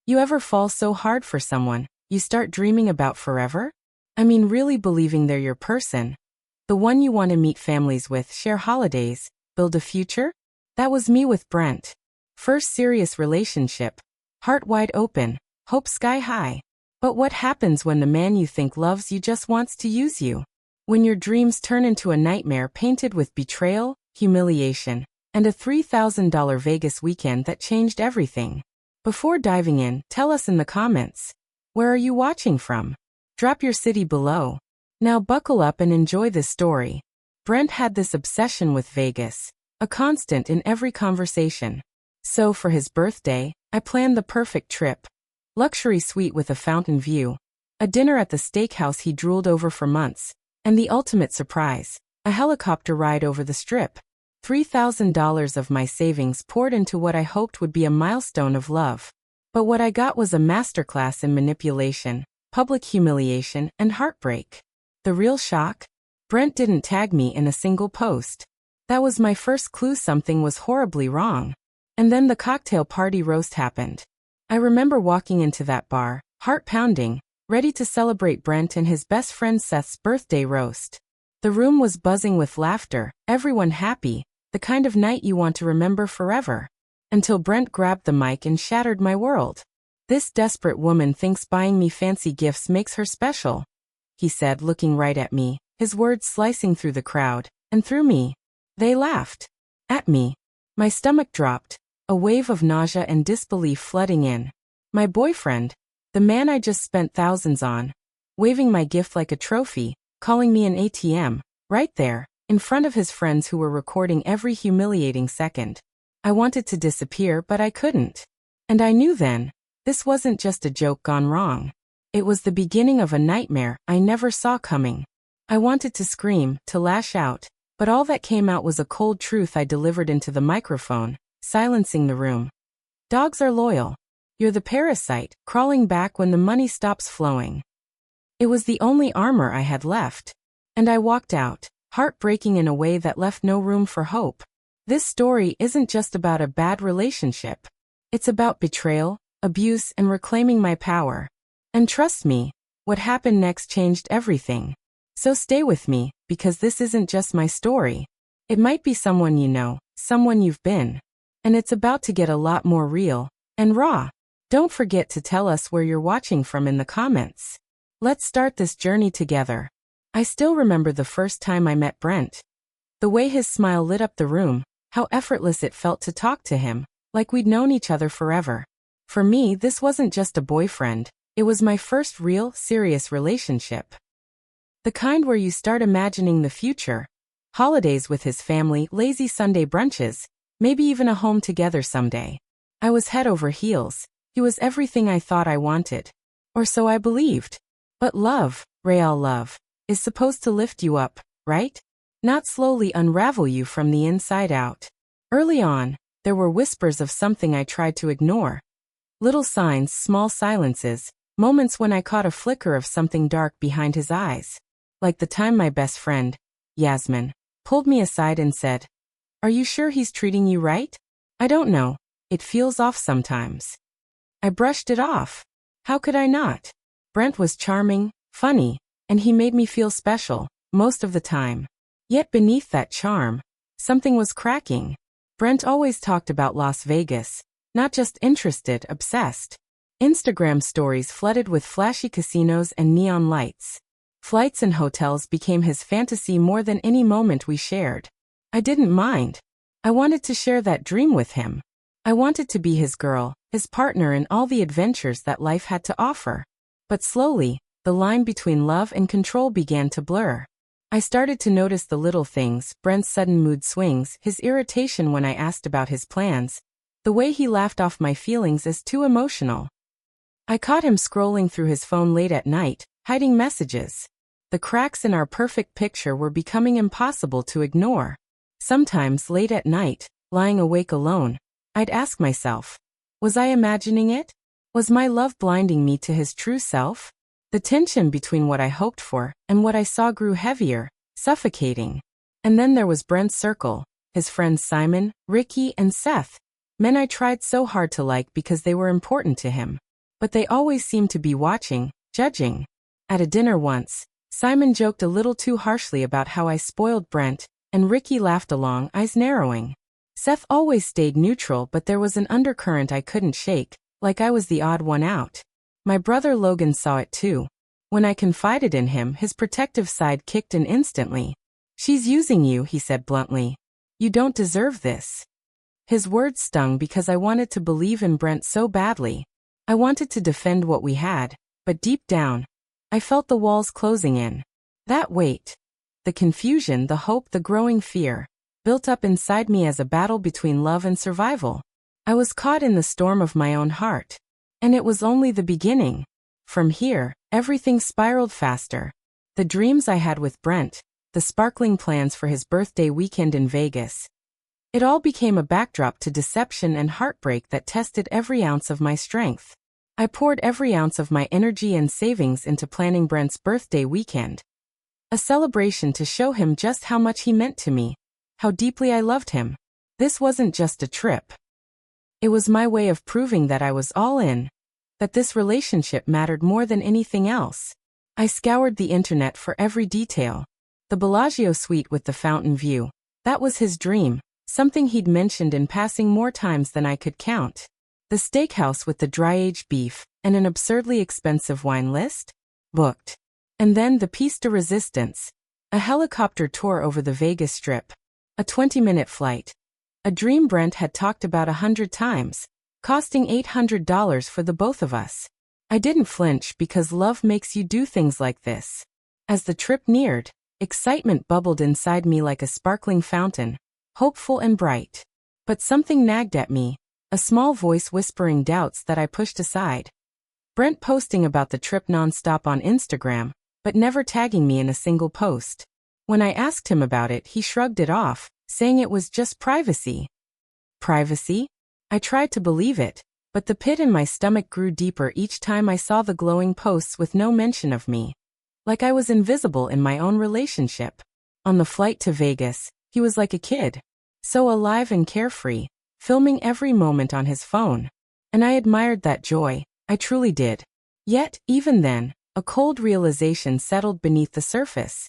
You ever fall so hard for someone, you start dreaming about forever? I mean, really believing they're your person. The one you want to meet families with, share holidays, build a future? That was me with Brent. First serious relationship. Heart wide open, hope sky high. But what happens when the man you think loves you just wants to use you? When your dreams turn into a nightmare painted with betrayal, humiliation, and a $3,000 Vegas weekend that changed everything. Before diving in, tell us in the comments. Where are you watching from? Drop your city below. Now buckle up and enjoy this story. Brent had this obsession with Vegas, a constant in every conversation. So for his birthday, I planned the perfect trip. Luxury suite with a fountain view, a dinner at the steakhouse he drooled over for months, and the ultimate surprise, a helicopter ride over the strip. $3,000 of my savings poured into what I hoped would be a milestone of love. But what I got was a masterclass in manipulation, public humiliation, and heartbreak. The real shock? Brent didn't tag me in a single post. That was my first clue something was horribly wrong. And then the cocktail party roast happened. I remember walking into that bar, heart pounding, ready to celebrate Brent and his best friend Seth's birthday roast. The room was buzzing with laughter, everyone happy, the kind of night you want to remember forever. Until Brent grabbed the mic and shattered my world. "This desperate woman thinks buying me fancy gifts makes her special," he said, looking right at me, his words slicing through the crowd, and through me. They laughed. At me. My stomach dropped, a wave of nausea and disbelief flooding in. My boyfriend, the man I just spent thousands on, waving my gift like a trophy, calling me an ATM, right there, in front of his friends who were recording every humiliating second. I wanted to disappear, but I couldn't. And I knew then, this wasn't just a joke gone wrong. It was the beginning of a nightmare I never saw coming. I wanted to scream, to lash out, but all that came out was a cold truth I delivered into the microphone, silencing the room. Dogs are loyal. You're the parasite, crawling back when the money stops flowing. It was the only armor I had left. And I walked out, heartbreaking in a way that left no room for hope. This story isn't just about a bad relationship. It's about betrayal, abuse, and reclaiming my power. And trust me, what happened next changed everything. So stay with me, because this isn't just my story. It might be someone you know, someone you've been. And it's about to get a lot more real and raw. Don't forget to tell us where you're watching from in the comments. Let's start this journey together. I still remember the first time I met Brent. The way his smile lit up the room, how effortless it felt to talk to him, like we'd known each other forever. For me, this wasn't just a boyfriend, it was my first real, serious relationship. The kind where you start imagining the future. Holidays with his family, lazy Sunday brunches, maybe even a home together someday. I was head over heels. He was everything I thought I wanted. Or so I believed. But love, real love, is supposed to lift you up, right? Not slowly unravel you from the inside out. Early on, there were whispers of something I tried to ignore. Little signs, small silences, moments when I caught a flicker of something dark behind his eyes. Like the time my best friend, Yasmin, pulled me aside and said, "Are you sure he's treating you right?" "I don't know. It feels off sometimes." I brushed it off. How could I not? Brent was charming, funny, and he made me feel special, most of the time. Yet beneath that charm, something was cracking. Brent always talked about Las Vegas, not just interested, obsessed. Instagram stories flooded with flashy casinos and neon lights. Flights and hotels became his fantasy more than any moment we shared. I didn't mind. I wanted to share that dream with him. I wanted to be his girl, his partner in all the adventures that life had to offer. But slowly, the line between love and control began to blur. I started to notice the little things, Brent's sudden mood swings, his irritation when I asked about his plans, the way he laughed off my feelings as too emotional. I caught him scrolling through his phone late at night, hiding messages. The cracks in our perfect picture were becoming impossible to ignore. Sometimes late at night, lying awake alone, I'd ask myself, was I imagining it? Was my love blinding me to his true self? The tension between what I hoped for and what I saw grew heavier, suffocating. And then there was Brent's circle, his friends Simon, Ricky, and Seth. Men I tried so hard to like because they were important to him. But they always seemed to be watching, judging. At a dinner once, Simon joked a little too harshly about how I spoiled Brent, and Ricky laughed along, eyes narrowing. Seth always stayed neutral, but there was an undercurrent I couldn't shake, like I was the odd one out. My brother Logan saw it too. When I confided in him, his protective side kicked in instantly. "She's using you," he said bluntly. "You don't deserve this." His words stung because I wanted to believe in Brent so badly. I wanted to defend what we had, but deep down, I felt the walls closing in. That weight, the confusion, the hope, the growing fear, built up inside me as a battle between love and survival. I was caught in the storm of my own heart. And it was only the beginning. From here, everything spiraled faster. The dreams I had with Brent, the sparkling plans for his birthday weekend in Vegas. It all became a backdrop to deception and heartbreak that tested every ounce of my strength. I poured every ounce of my energy and savings into planning Brent's birthday weekend. A celebration to show him just how much he meant to me, how deeply I loved him. This wasn't just a trip. It was my way of proving that I was all in, that this relationship mattered more than anything else. I scoured the internet for every detail. The Bellagio suite with the fountain view. That was his dream, something he'd mentioned in passing more times than I could count. The steakhouse with the dry-aged beef and an absurdly expensive wine list? Booked. And then the piece de resistance. A helicopter tour over the Vegas Strip. A 20-minute flight. A dream Brent had talked about 100 times, costing $800 for the both of us. I didn't flinch because love makes you do things like this. As the trip neared, excitement bubbled inside me like a sparkling fountain, hopeful and bright. But something nagged at me, a small voice whispering doubts that I pushed aside. Brent posting about the trip nonstop on Instagram, but never tagging me in a single post. When I asked him about it, he shrugged it off, saying it was just privacy. Privacy? I tried to believe it, but the pit in my stomach grew deeper each time I saw the glowing posts with no mention of me. Like I was invisible in my own relationship. On the flight to Vegas, he was like a kid. So alive and carefree, filming every moment on his phone. And I admired that joy, I truly did. Yet, even then, a cold realization settled beneath the surface.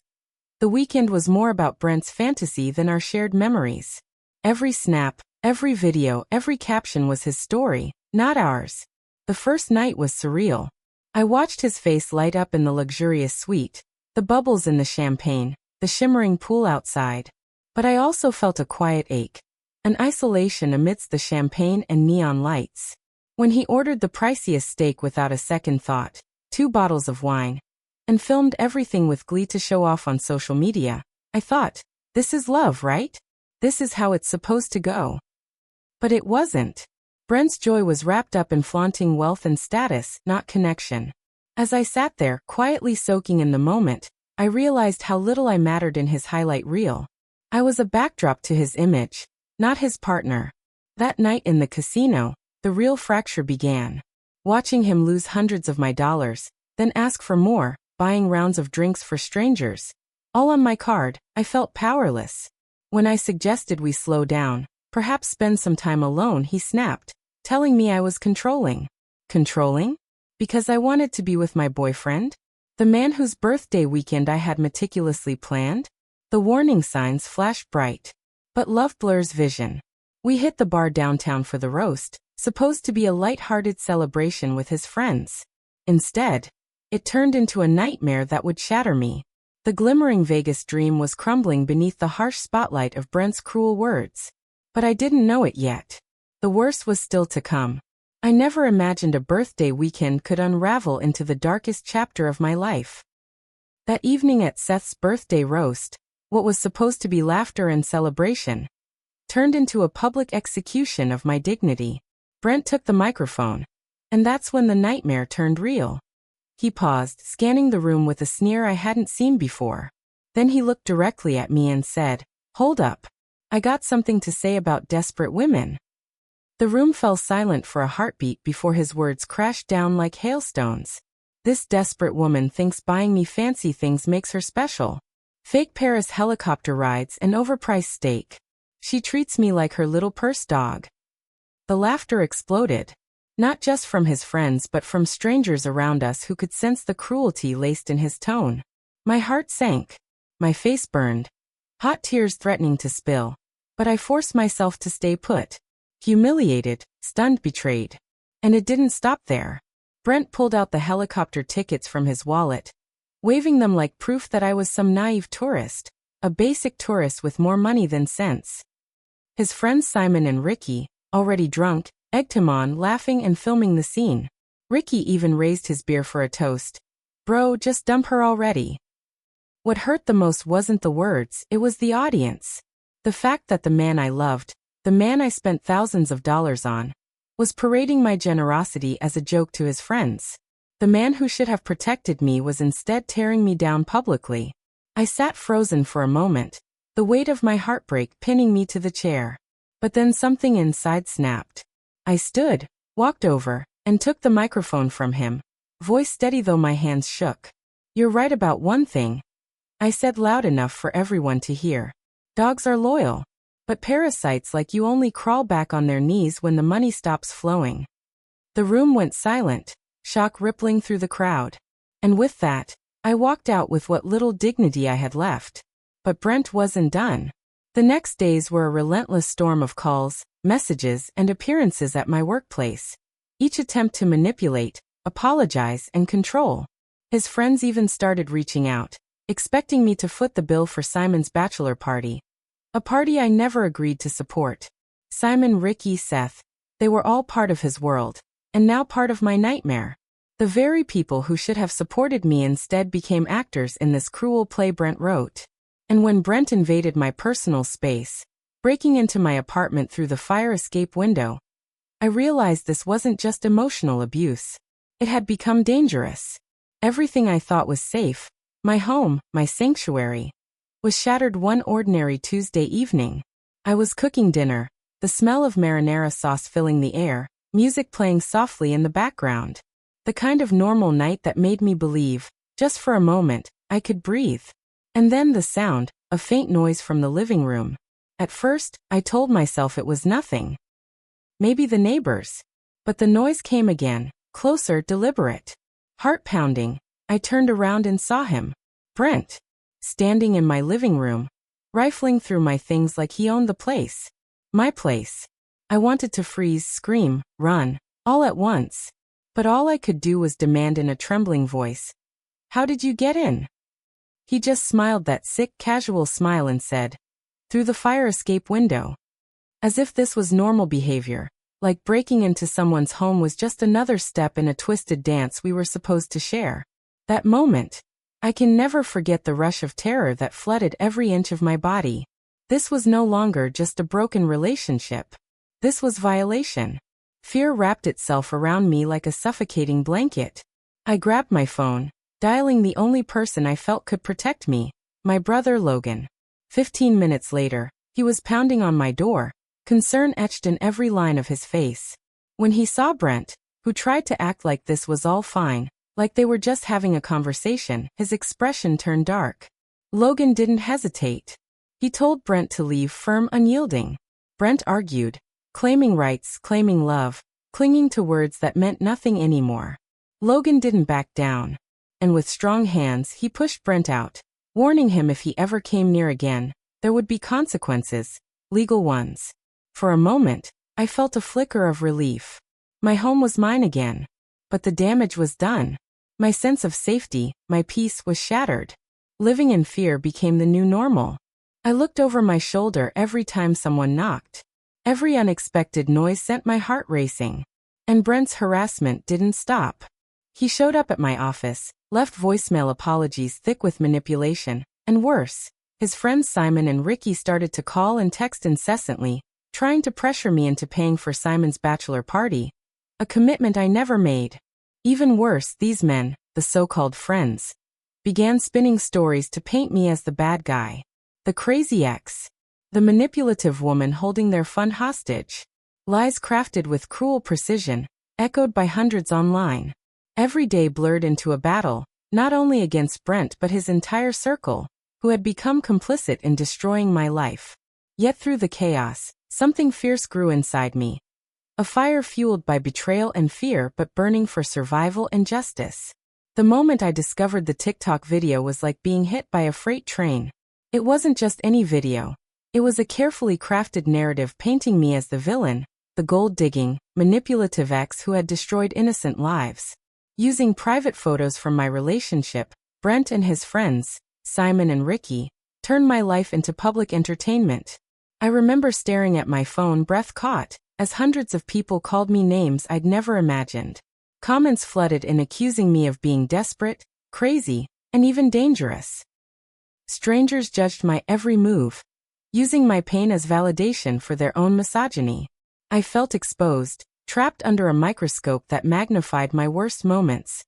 The weekend was more about Brent's fantasy than our shared memories. Every snap, every video, every caption was his story, not ours. The first night was surreal. I watched his face light up in the luxurious suite, the bubbles in the champagne, the shimmering pool outside. But I also felt a quiet ache, an isolation amidst the champagne and neon lights. When he ordered the priciest steak without a second thought, 2 bottles of wine, and filmed everything with glee to show off on social media, I thought, this is love, right? This is how it's supposed to go. But it wasn't. Brent's joy was wrapped up in flaunting wealth and status, not connection. As I sat there, quietly soaking in the moment, I realized how little I mattered in his highlight reel. I was a backdrop to his image, not his partner. That night in the casino, the real fracture began. Watching him lose hundreds of my dollars, then ask for more, buying rounds of drinks for strangers. All on my card, I felt powerless. When I suggested we slow down, perhaps spend some time alone, he snapped, telling me I was controlling. Controlling? Because I wanted to be with my boyfriend? The man whose birthday weekend I had meticulously planned? The warning signs flashed bright. But love blurs vision. We hit the bar downtown for the roast, supposed to be a light-hearted celebration with his friends. Instead, it turned into a nightmare that would shatter me. The glimmering Vegas dream was crumbling beneath the harsh spotlight of Brent's cruel words. But I didn't know it yet. The worst was still to come. I never imagined a birthday weekend could unravel into the darkest chapter of my life. That evening at Seth's birthday roast, what was supposed to be laughter and celebration, turned into a public execution of my dignity. Brent took the microphone. And that's when the nightmare turned real. He paused, scanning the room with a sneer I hadn't seen before. Then he looked directly at me and said, "Hold up. I got something to say about desperate women." The room fell silent for a heartbeat before his words crashed down like hailstones. "This desperate woman thinks buying me fancy things makes her special. Fake Paris helicopter rides and overpriced steak. She treats me like her little purse dog." The laughter exploded. Not just from his friends but from strangers around us who could sense the cruelty laced in his tone. My heart sank. My face burned. Hot tears threatening to spill. But I forced myself to stay put. Humiliated, stunned, betrayed. And it didn't stop there. Brent pulled out the helicopter tickets from his wallet, waving them like proof that I was some naive tourist, a basic tourist with more money than sense. His friends Simon and Ricky, already drunk, egged him on, laughing and filming the scene. Ricky even raised his beer for a toast. Bro, just dump her already. What hurt the most wasn't the words, it was the audience. The fact that the man I loved, the man I spent thousands of dollars on, was parading my generosity as a joke to his friends. The man who should have protected me was instead tearing me down publicly. I sat frozen for a moment, the weight of my heartbreak pinning me to the chair. But then something inside snapped. I stood, walked over, and took the microphone from him, voice steady though my hands shook. You're right about one thing, I said loud enough for everyone to hear. Dogs are loyal, but parasites like you only crawl back on their knees when the money stops flowing. The room went silent, shock rippling through the crowd. And with that, I walked out with what little dignity I had left. But Brent wasn't done. The next days were a relentless storm of calls, messages, and appearances at my workplace. Each attempt to manipulate, apologize, and control. His friends even started reaching out, expecting me to foot the bill for Simon's bachelor party. A party I never agreed to support. Simon, Ricky, Seth, they were all part of his world, and now part of my nightmare. The very people who should have supported me instead became actors in this cruel play Brent wrote. And when Brent invaded my personal space, breaking into my apartment through the fire escape window, I realized this wasn't just emotional abuse. It had become dangerous. Everything I thought was safe, my home, my sanctuary, was shattered one ordinary Tuesday evening. I was cooking dinner, the smell of marinara sauce filling the air, music playing softly in the background. The kind of normal night that made me believe, just for a moment, I could breathe. And then the sound, a faint noise from the living room. At first, I told myself it was nothing. Maybe the neighbors. But the noise came again, closer, deliberate. Heart pounding. I turned around and saw him. Brent. Standing in my living room, rifling through my things like he owned the place. My place. I wanted to freeze, scream, run, all at once. But all I could do was demand in a trembling voice. How did you get in? He just smiled that sick, casual smile and said, through the fire escape window. As if this was normal behavior, like breaking into someone's home was just another step in a twisted dance we were supposed to share. That moment, I can never forget the rush of terror that flooded every inch of my body. This was no longer just a broken relationship. This was violation. Fear wrapped itself around me like a suffocating blanket. I grabbed my phone, dialing the only person I felt could protect me, my brother Logan. 15 minutes later, he was pounding on my door, concern etched in every line of his face. When he saw Brent, who tried to act like this was all fine, like they were just having a conversation, his expression turned dark. Logan didn't hesitate. He told Brent to leave, firm, unyielding. Brent argued, claiming rights, claiming love, clinging to words that meant nothing anymore. Logan didn't back down. And with strong hands, he pushed Brent out, warning him if he ever came near again, there would be consequences, legal ones. For a moment, I felt a flicker of relief. My home was mine again. But the damage was done. My sense of safety, my peace was shattered. Living in fear became the new normal. I looked over my shoulder every time someone knocked. Every unexpected noise sent my heart racing. And Brent's harassment didn't stop. He showed up at my office, left voicemail apologies thick with manipulation, and worse, his friends Simon and Ricky started to call and text incessantly, trying to pressure me into paying for Simon's bachelor party, a commitment I never made. Even worse, these men, the so-called friends, began spinning stories to paint me as the bad guy, the crazy ex, the manipulative woman holding their fun hostage. Lies crafted with cruel precision, echoed by hundreds online. Every day blurred into a battle, not only against Brent but his entire circle, who had become complicit in destroying my life. Yet through the chaos, something fierce grew inside me. A fire fueled by betrayal and fear but burning for survival and justice. The moment I discovered the TikTok video was like being hit by a freight train. It wasn't just any video. It was a carefully crafted narrative painting me as the villain, the gold-digging, manipulative ex who had destroyed innocent lives. Using private photos from my relationship, Brent and his friends, Simon and Ricky, turned my life into public entertainment. I remember staring at my phone, breath caught, as hundreds of people called me names I'd never imagined. Comments flooded in accusing me of being desperate, crazy, and even dangerous. Strangers judged my every move, using my pain as validation for their own misogyny. I felt exposed, trapped under a microscope that magnified my worst moments.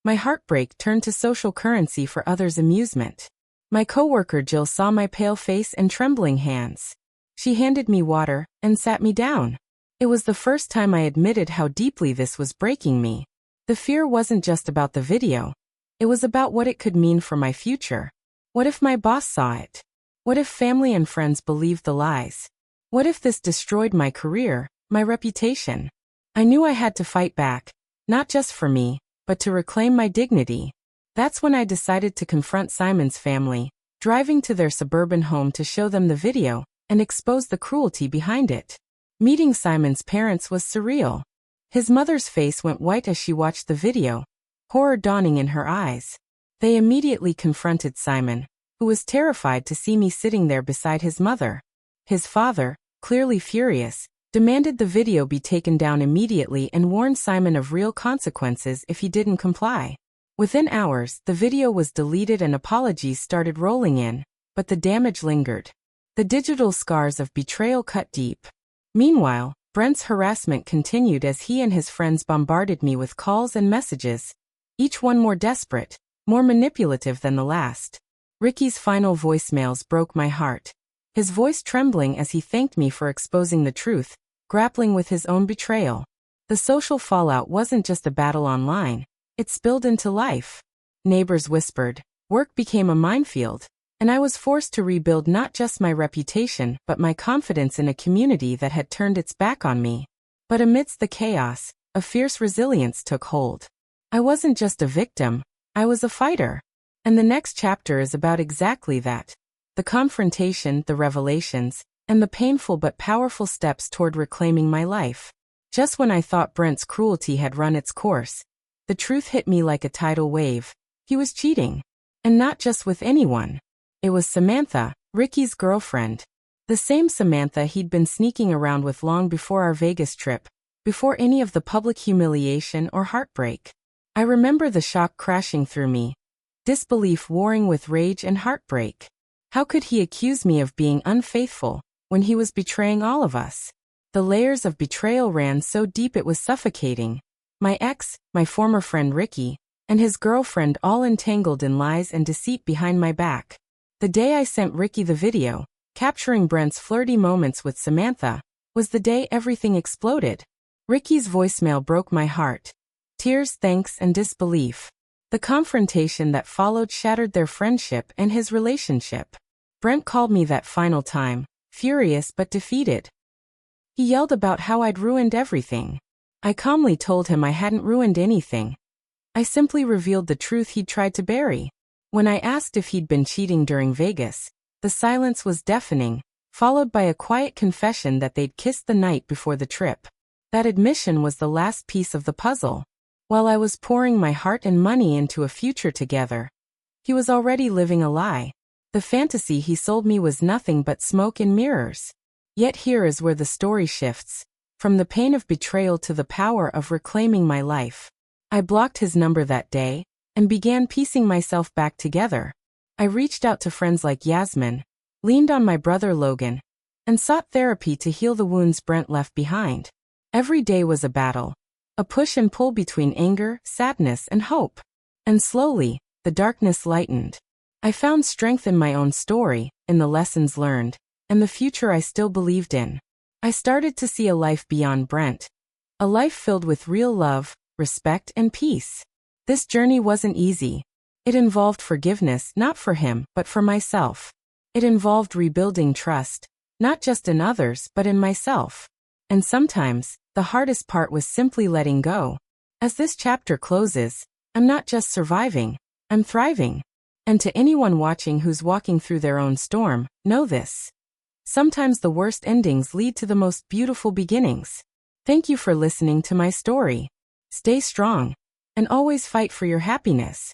My heartbreak turned to social currency for others' amusement. My coworker Jill saw my pale face and trembling hands. She handed me water and sat me down. It was the first time I admitted how deeply this was breaking me. The fear wasn't just about the video. It was about what it could mean for my future. What if my boss saw it? What if family and friends believed the lies? What if this destroyed my career, my reputation? I knew I had to fight back, not just for me, but to reclaim my dignity. That's when I decided to confront Simon's family, driving to their suburban home to show them the video and expose the cruelty behind it. Meeting Simon's parents was surreal. His mother's face went white as she watched the video, horror dawning in her eyes. They immediately confronted Simon, who was terrified to see me sitting there beside his mother. His father, clearly furious, demanded the video be taken down immediately and warned Simon of real consequences if he didn't comply. Within hours, the video was deleted and apologies started rolling in, but the damage lingered. The digital scars of betrayal cut deep. Meanwhile, Brent's harassment continued as he and his friends bombarded me with calls and messages, each one more desperate, more manipulative than the last. Ricky's final voicemails broke my heart, his voice trembling as he thanked me for exposing the truth, grappling with his own betrayal. The social fallout wasn't just a battle online, it spilled into life. Neighbors whispered, work became a minefield, and I was forced to rebuild not just my reputation but my confidence in a community that had turned its back on me. But amidst the chaos, a fierce resilience took hold. I wasn't just a victim, I was a fighter. And the next chapter is about exactly that. The confrontation, the revelations, and the painful but powerful steps toward reclaiming my life. Just when I thought Brent's cruelty had run its course, the truth hit me like a tidal wave. He was cheating. And not just with anyone. It was Samantha, Ricky's girlfriend. The same Samantha he'd been sneaking around with long before our Vegas trip, before any of the public humiliation or heartbreak. I remember the shock crashing through me, disbelief warring with rage and heartbreak. How could he accuse me of being unfaithful when he was betraying all of us? The layers of betrayal ran so deep it was suffocating. My ex, my former friend Ricky, and his girlfriend all entangled in lies and deceit behind my back. The day I sent Ricky the video, capturing Brent's flirty moments with Samantha, was the day everything exploded. Ricky's voicemail broke my heart. Tears, thanks, and disbelief. The confrontation that followed shattered their friendship and his relationship. Brent called me that final time, furious but defeated. He yelled about how I'd ruined everything. I calmly told him I hadn't ruined anything. I simply revealed the truth he'd tried to bury. When I asked if he'd been cheating during Vegas, the silence was deafening, followed by a quiet confession that they'd kissed the night before the trip. That admission was the last piece of the puzzle. While I was pouring my heart and money into a future together, he was already living a lie. The fantasy he sold me was nothing but smoke and mirrors. Yet here is where the story shifts, from the pain of betrayal to the power of reclaiming my life. I blocked his number that day, and began piecing myself back together. I reached out to friends like Yasmin, leaned on my brother Logan, and sought therapy to heal the wounds Brent left behind. Every day was a battle, a push and pull between anger, sadness, and hope. And slowly, the darkness lightened. I found strength in my own story, in the lessons learned, and the future I still believed in. I started to see a life beyond Brent. A life filled with real love, respect, and peace. This journey wasn't easy. It involved forgiveness, not for him, but for myself. It involved rebuilding trust, not just in others, but in myself. And sometimes, The hardest part was simply letting go. As this chapter closes, I'm not just surviving, I'm thriving. And to anyone watching who's walking through their own storm, know this. Sometimes the worst endings lead to the most beautiful beginnings. Thank you for listening to my story. Stay strong, and always fight for your happiness.